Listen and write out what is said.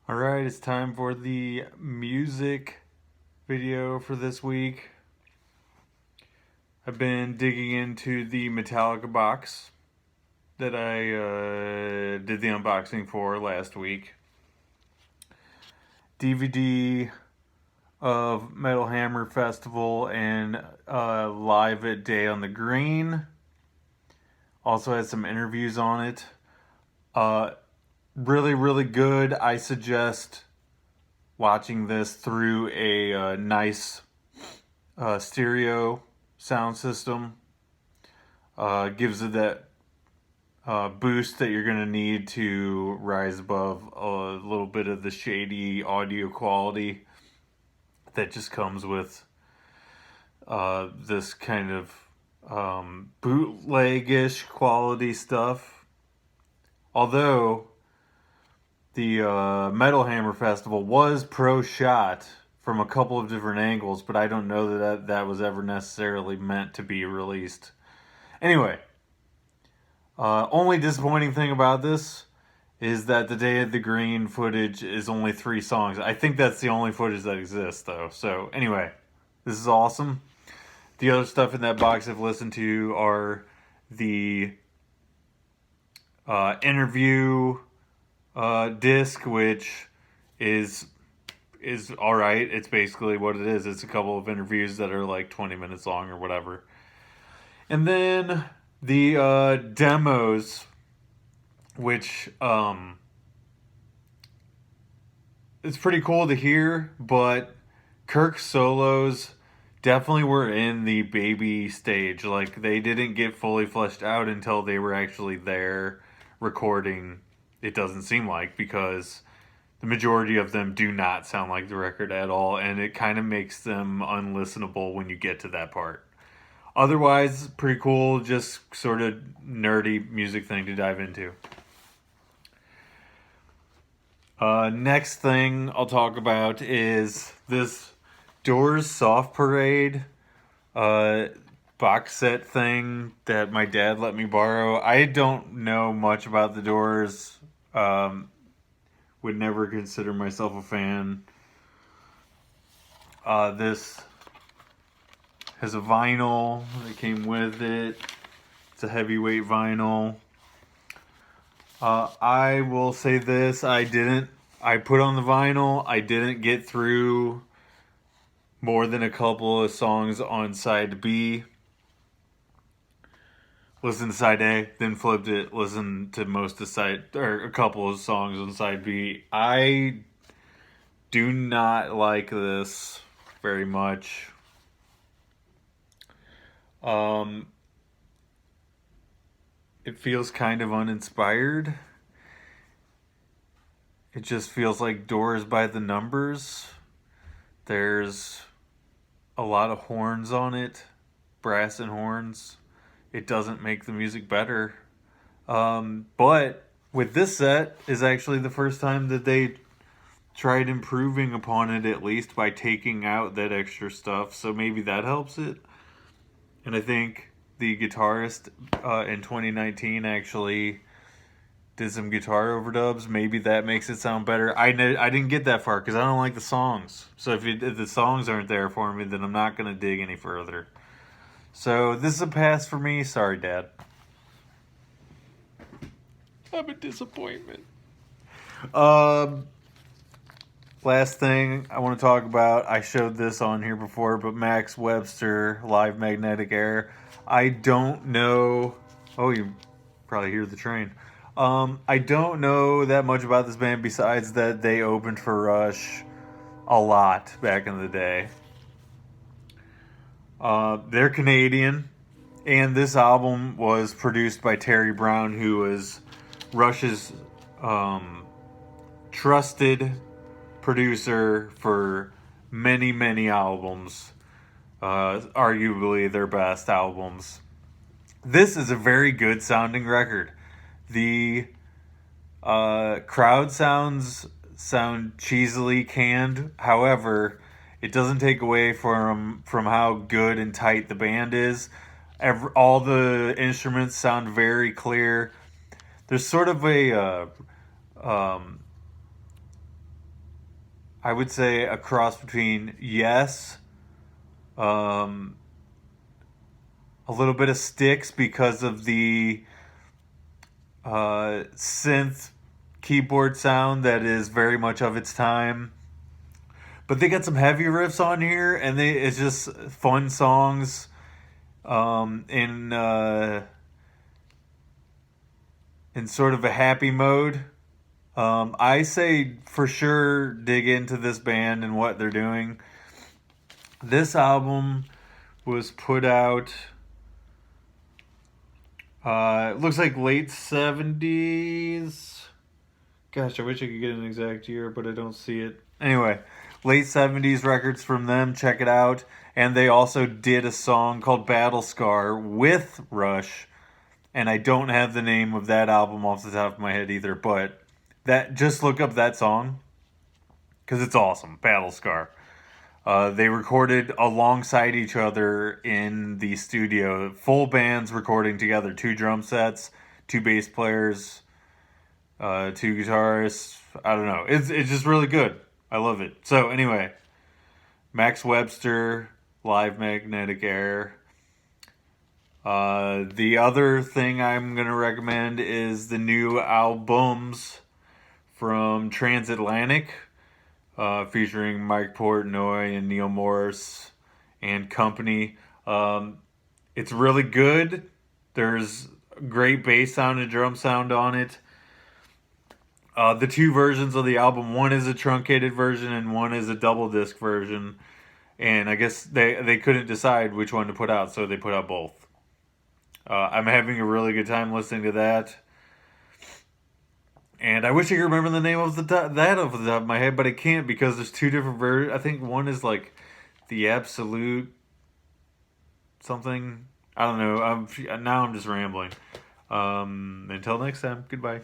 All right, it's time for the music video for this week. I've been digging into the Metallica box that I did the unboxing for last week. DVD of Metal Hammer Festival and live at Day on the Green. Also has some interviews on it. Really good. I suggest watching this through a nice stereo sound system. Gives it that boost that you're going to need to rise above a little bit of the shady audio quality that just comes with this kind of bootleg-ish quality stuff. Although the Metal Hammer Festival was pro shot from a couple of different angles, but I don't know that was ever necessarily meant to be released. Anyway, only disappointing thing about this is that the Day of the Green footage is only 3 songs. I think that's the only footage that exists, though. So anyway, this is awesome. The other stuff in that box I've listened to are the interview disc, which is all right. It's basically what it is. It's a couple of interviews that are like 20 minutes long or whatever. And then the demos, which it's pretty cool to hear, but Kirk's solos definitely were in the baby stage. Like, they didn't get fully fleshed out until they were actually there recording. It doesn't seem like, because the majority of them do not sound like the record at all, and it kind of makes them unlistenable when you get to that part. Otherwise, pretty cool, just sort of nerdy music thing to dive into. Next thing I'll talk about is this Doors Soft Parade box set thing that my dad let me borrow. I don't know much about the Doors. Would never consider myself a fan. This has a vinyl that came with it. It's a heavyweight vinyl. I will say this: I put on the vinyl. I didn't get through more than a couple of songs on side B. Listened to side A, then flipped it. Listened to most of a couple of songs on side B. I do not like this very much. It feels kind of uninspired. It just feels like Doors by the numbers. There's a lot of horns on it, brass and horns. It doesn't make the music better. But with this set is actually the first time that they tried improving upon it, at least by taking out that extra stuff. So maybe that helps it. And I think the guitarist in 2019 actually did some guitar overdubs. Maybe that makes it sound better. I didn't get that far because I don't like the songs. So if the songs aren't there for me, then I'm not going to dig any further. So this is a pass for me. Sorry, Dad. I'm a disappointment. Last thing I want to talk about, I showed this on here before, but Max Webster, Live Magnetic Air. I don't know. Oh, you probably hear the train. I don't know that much about this band besides that they opened for Rush a lot back in the day. They're Canadian, and this album was produced by Terry Brown, who is Rush's trusted producer for many albums, arguably their best albums. This is a very good sounding record. The crowd sound cheesily canned. However, it doesn't take away from how good and tight the band is. All the instruments sound very clear. There's sort of a I would say a cross between Yes, um, a little bit of Styx because of the synth keyboard sound that is very much of its time. But they got some heavy riffs on here, and it's just fun songs in sort of a happy mode. I say for sure dig into this band and what they're doing. This album was put out. It looks like late 70s. Gosh, I wish I could get an exact year, but I don't see it. Anyway, late 70s records from them. Check it out. And they also did a song called Battle Scar with Rush. And I don't have the name of that album off the top of my head either, but just look up that song because it's awesome. Battle Scar. They recorded alongside each other in the studio. Full bands recording together. 2 drum sets, 2 bass players, 2 guitarists. I don't know. It's just really good. I love it. So anyway, Max Webster, Live Magnetic Air. The other thing I'm going to recommend is the new albums from Transatlantic, featuring Mike Portnoy and Neil Morris and company. It's really good. There's great bass sound and drum sound on it. The 2 versions of the album, one is a truncated version and one is a double disc version. And I guess they couldn't decide which one to put out, so they put out both. I'm having a really good time listening to that. And I wish I could remember the name of that off the top of my head, but I can't because there's 2 different versions. I think one is like the Absolute something. I don't know. Now I'm just rambling. Until next time, goodbye.